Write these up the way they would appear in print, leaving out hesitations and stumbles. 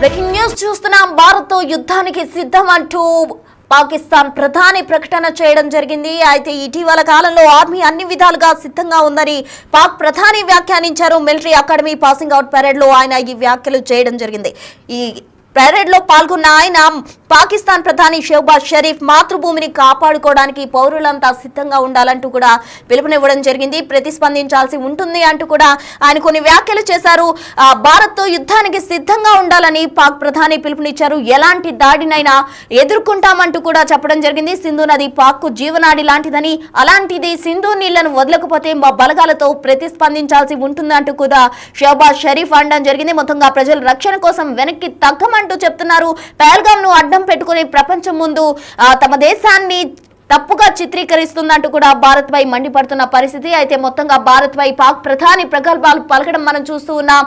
Breaking news చూస్తున్నాం. భారత్తో యుద్ధానికి సిద్ధం అంటూ పాకిస్తాన్ ప్రధాని ప్రకటన చేయడం జరిగింది. అయితే ఇటీవల కాలంలో ఆర్మీ అన్ని విధాలుగా సిద్ధంగా ఉందని పాక్ ప్రధాని వ్యాఖ్యానించారు. Military academy passing out parade లో ఆయన ఈ వ్యాఖ్యలు చేయడం జరిగింది. ఈ పరేడ్ లో పాల్గొన్న ఆయన పాకిస్తాన్ ప్రధాని షెహబాజ్ షరీఫ్ మాతృభూమిని కాపాడుకోవడానికి పౌరులంతా సిద్ధంగా ఉండాలంటూ కూడా పిలుపునివ్వడం జరిగింది. ప్రతిస్పందించాల్సి ఉంటుంది అంటూ కూడా ఆయన కొన్ని వ్యాఖ్యలు చేశారు. భారత్తో యుద్ధానికి సిద్ధంగా ఉండాలని పాక్ ప్రధాని పిలుపునిచ్చారు. ఎలాంటి దాడినైనా ఎదుర్కొంటామంటూ కూడా చెప్పడం జరిగింది. సింధు నది పాక్ జీవనాడి లాంటిదని, అలాంటిది సింధు నీళ్లను వదలకపోతే మా బలగాలతో ప్రతిస్పందించాల్సి ఉంటుందంటూ కూడా షెహబాజ్ షరీఫ్ అనడం జరిగింది. మొత్తంగా ప్రజల రక్షణ కోసం వెనక్కి తగ్గమంటూ చెప్తున్నారు. పహల్గామ్ ను అడ్డం పెట్టుకుని ప్రపంచం ముందు తమ దేశాన్ని తప్పుగా చిత్రీకరిస్తుందంటూ కూడా భారత్ పై మండిపడుతున్న పరిస్థితి. అయితే మొత్తంగా భారత్ పై పాక్ ప్రధాని ప్రగల్భాలు పలకడం మనం చూస్తూ ఉన్నాం.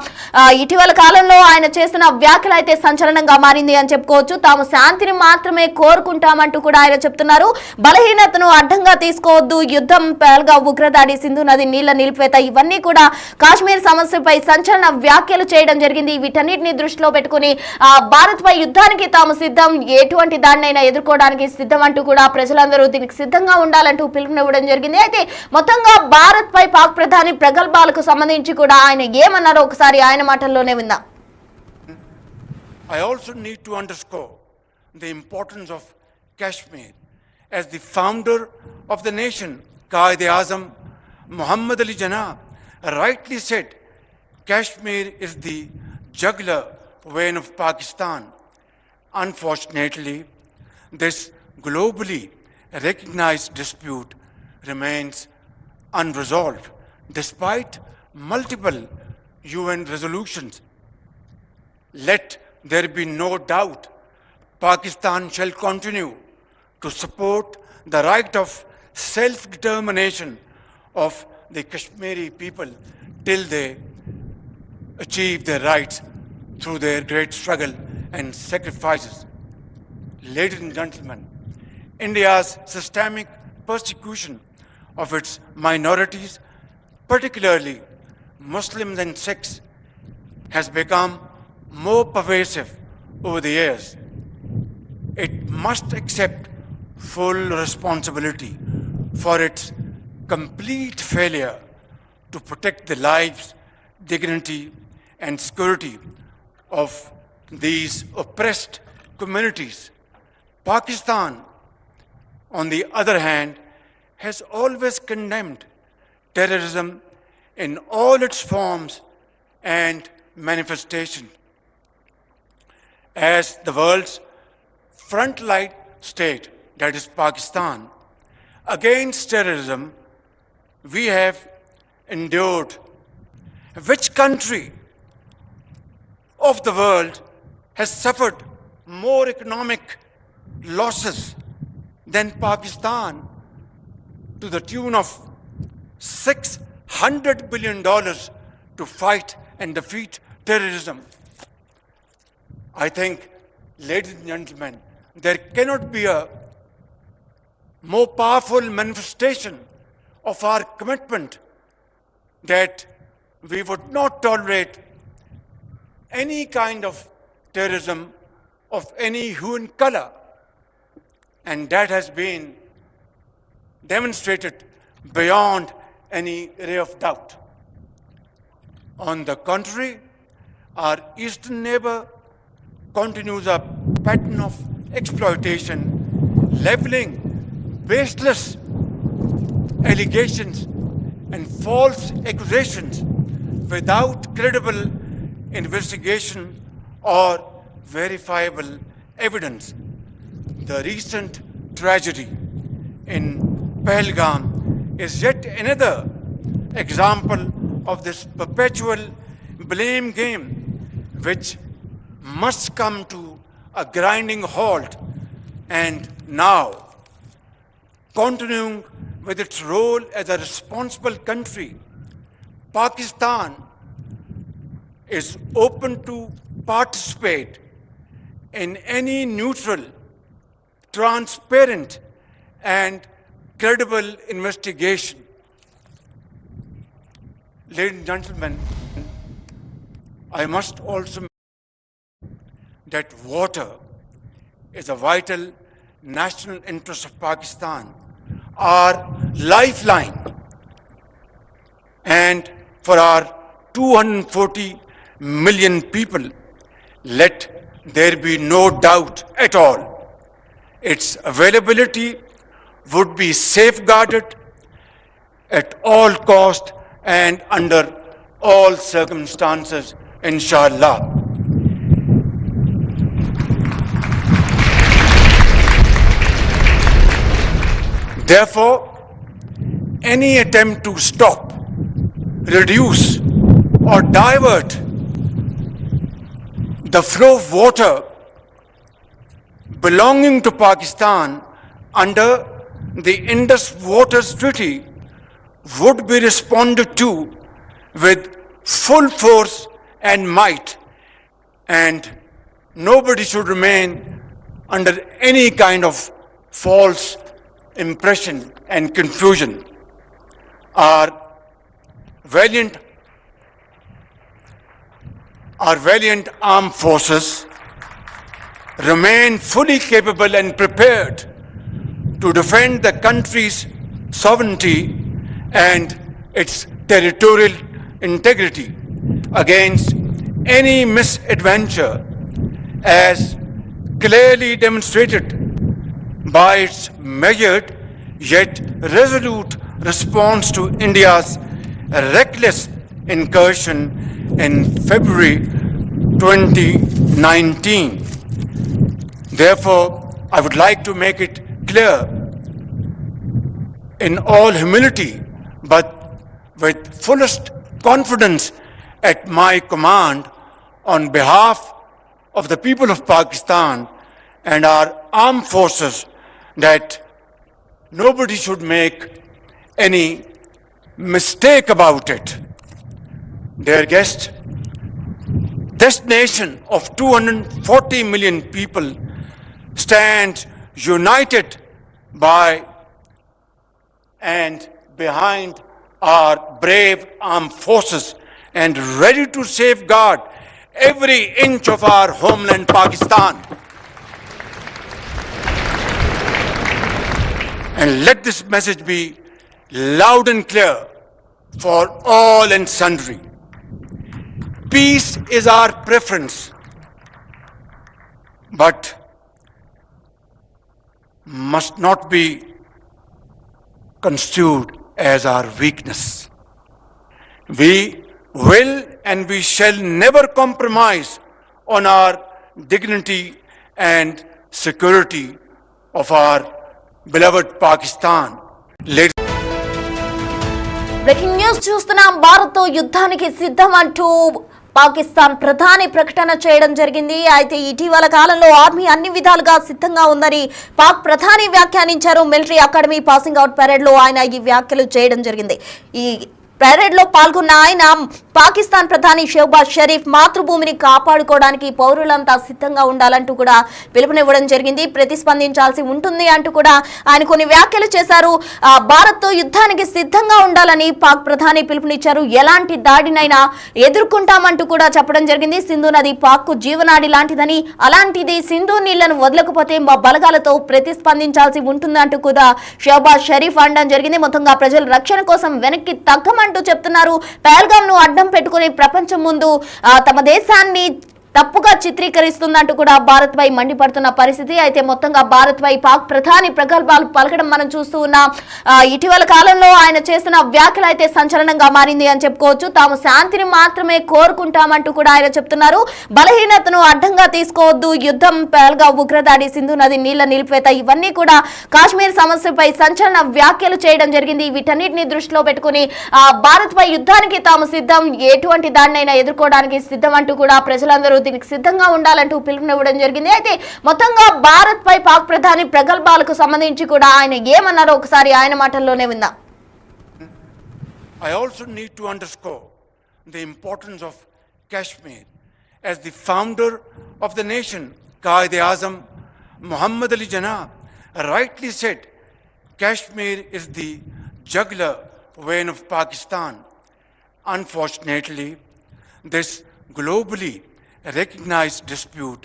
ఇటీవల కాలంలో ఆయన చేస్తున్న వ్యాఖ్యలు అయితే సంచలనంగా మారింది అని చెప్పుకోవచ్చు. తాము శాంతిని మాత్రమే కోరుకుంటామంటూ కూడా ఆయన చెప్తున్నారు. బలహీనతను అడ్డంగా తీసుకోవద్దు, యుద్ధం, పహల్గామ్ ఉగ్రదాడి, సింధు నది నీళ్ల నిలిపివేత, ఇవన్నీ కూడా కాశ్మీర్ సమస్యపై సంచలన వ్యాఖ్యలు చేయడం జరిగింది. వీటన్నిటిని దృష్టిలో పెట్టుకుని భారత్ పై యుద్ధానికి తాము సిద్ధం, ఎటువంటి దాన్నైనా ఎదుర్కోవడానికి సిద్ధం అంటూ కూడా ప్రజలందరూ దీనికి సిద్ధంగా ఉండాలంటూ పిలుపునివ్వడం జరిగింది. అయితే మొత్తంగా భారత్ పై పాక్ ప్రధాని ప్రగల్భాలకు సంబంధించి కూడా ఆయన ఏమన్నారో ఒకసారి ఆయన మాటల్లోనే విందాం. I also need to underscore the importance of Kashmir. As the founder of the nation, Quaid-e-Azam Muhammad Ali Jinnah rightly said, Kashmir is the jugular vein of Pakistan. Unfortunately, this globally recognized dispute remains unresolved despite multiple UN resolutions. Let there be no doubt, Pakistan shall continue to support the right of self-determination of the Kashmiri people till they achieve their rights through their great struggle and sacrifices. Ladies and gentlemen, India's systemic persecution of its minorities, particularly Muslims and Sikhs, has become more pervasive over the years. It must accept full responsibility for its complete failure to protect the lives, dignity, and security of these oppressed communities. Pakistan, on the other hand, has always condemned terrorism in all its forms and manifestations. As the world's frontline state, that is Pakistan, against terrorism, we have endured. Which country of the world has suffered more economic losses than Pakistan, to the tune of $600 billion to fight and defeat terrorism? I think, ladies and gentlemen, there cannot be a more powerful manifestation of our commitment that we would not tolerate any kind of terrorism of any hue and color. And that has been demonstrated beyond any ray of doubt. On the contrary, our eastern neighbor continues a pattern of exploitation, leveling baseless allegations and false accusations without credible investigation or verifiable evidence. The recent tragedy in Pahalgam is yet another example of this perpetual blame game, which must come to a grinding halt. And now, continuing with its role as a responsible country, Pakistan is open to participate in any neutral, transparent, and credible investigation. Ladies and gentlemen, I must also that water is a vital national interest of Pakistan, our lifeline, and for our 240 million people, let there be no doubt at all. Its availability would be safeguarded at all cost and under all circumstances, inshallah. Therefore, any attempt to stop, reduce, or divert the flow of water belonging to Pakistan under the Indus Waters Treaty would be responded to with full force and might, and nobody should remain under any kind of false impression and confusion. Our valiant armed forces remain fully capable and prepared to defend the country's sovereignty and its territorial integrity against any misadventure, as clearly demonstrated by its measured yet resolute response to India's reckless incursion in February 2019. Therefore, I would like to make it clear in all humility, but with fullest confidence at my command, on behalf of the people of Pakistan and our armed forces, that nobody should make any mistake about it. Dear guests, this nation of 240 million people stands united by and behind our brave armed forces and ready to safeguard every inch of our homeland, Pakistan. And let this message be loud and clear for all and sundry. Peace is our preference, but must not be construed as our weakness. We will and we shall never compromise on our dignity and security of our beloved Pakistan. Breaking news చూస్తున్నాం. భారత్తో యుద్ధానికి సిద్ధం అంటూ పాకిస్తాన్ ప్రధాని ప్రకటన చేయడం జరిగింది. అయితే ఇటీవల కాలంలో ఆర్మీ అన్ని విధాలుగా సిద్ధంగా ఉందని పాక్ ప్రధాని వ్యాఖ్యానించారు. Military academy passing out parade లో ఆయన ఈ వ్యాఖ్యలు చేయడం జరిగింది. ఈ పరేడ్ లో పాల్గొన్న ఆయన పాకిస్తాన్ ప్రధాని షెహబాజ్ షరీఫ్ మాతృభూమిని కాపాడుకోవడానికి పౌరులంతా సిద్ధంగా ఉండాలంటూ కూడా పిలుపునివ్వడం జరిగింది. ప్రతిస్పందించాల్సి ఉంటుంది అంటూ కూడా ఆయన కొన్ని వ్యాఖ్యలు చేశారు. భారత్తో యుద్ధానికి సిద్ధంగా ఉండాలని పాక్ ప్రధాని పిలుపునిచ్చారు. ఎలాంటి దాడినైనా ఎదుర్కొంటామంటూ కూడా చెప్పడం జరిగింది. సింధు నది పాక్కు జీవనాడి లాంటిదని, అలాంటిది సింధు నీళ్లను వదలకపోతే మా బలగాలతో ప్రతిస్పందించాల్సి ఉంటుందంటూ కూడా షెహబాజ్ షరీఫ్ అనడం జరిగింది. మొత్తంగా ప్రజల రక్షణ కోసం వెనక్కి తగ్గమంటూ చెప్తున్నారు. పహల్గామ్ ను అడ్డం పెట్టుకుని ప్రపంచం ముందు తమ దేశాన్ని తప్పుగా చిత్రీకరిస్తుందంటూ కూడా భారత్ పై మండిపడుతున్న పరిస్థితి. అయితే మొత్తంగా భారత్ పై పాక్ ప్రధాని ప్రగల్భాలు పలకడం మనం చూస్తూ ఉన్నాం. ఇటీవల కాలంలో ఆయన చేసిన వ్యాఖ్యలు అయితే సంచలనంగా మారింది అని చెప్పుకోవచ్చు. తాము శాంతిని మాత్రమే కోరుకుంటామంటూ కూడా ఆయన చెప్తున్నారు. బలహీనతను అడ్డంగా తీసుకోవద్దు, యుద్ధం, పహల్గా ఉగ్రదాడి, సింధు నది నీళ్ల నిలిపివేత, ఇవన్నీ కూడా కాశ్మీర్ సమస్యపై సంచలన వ్యాఖ్యలు చేయడం జరిగింది. వీటన్నిటిని దృష్టిలో పెట్టుకుని భారత్ పై యుద్ధానికి తాము సిద్ధం, ఎటువంటి దాన్నైనా ఎదుర్కోవడానికి సిద్ధం అంటూ కూడా ప్రజలందరూ దీనికి సిద్ధంగా ఉండాలంటూ పిలుపునివ్వడం జరిగింది. అయితే మొత్తంగా భారత్ పై పాక్ ప్రధాని ప్రగల్భాలకు సంబంధించి కూడా ఆయన ఏమన్నారో ఒకసారి ఆయన మాటల్లోనే విందాం. I also need to underscore the importance of Kashmir. As the founder of the nation, Quaid-e-Azam Muhammad Ali Jinnah rightly said, Kashmir is the jugular vein of Pakistan. Unfortunately, this globally recognized dispute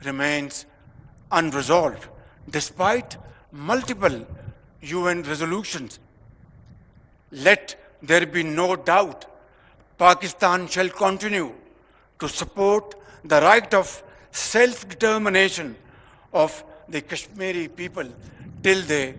remains unresolved despite multiple UN resolutions. Let there be no doubt, Pakistan shall continue to support the right of self-determination of the Kashmiri people till they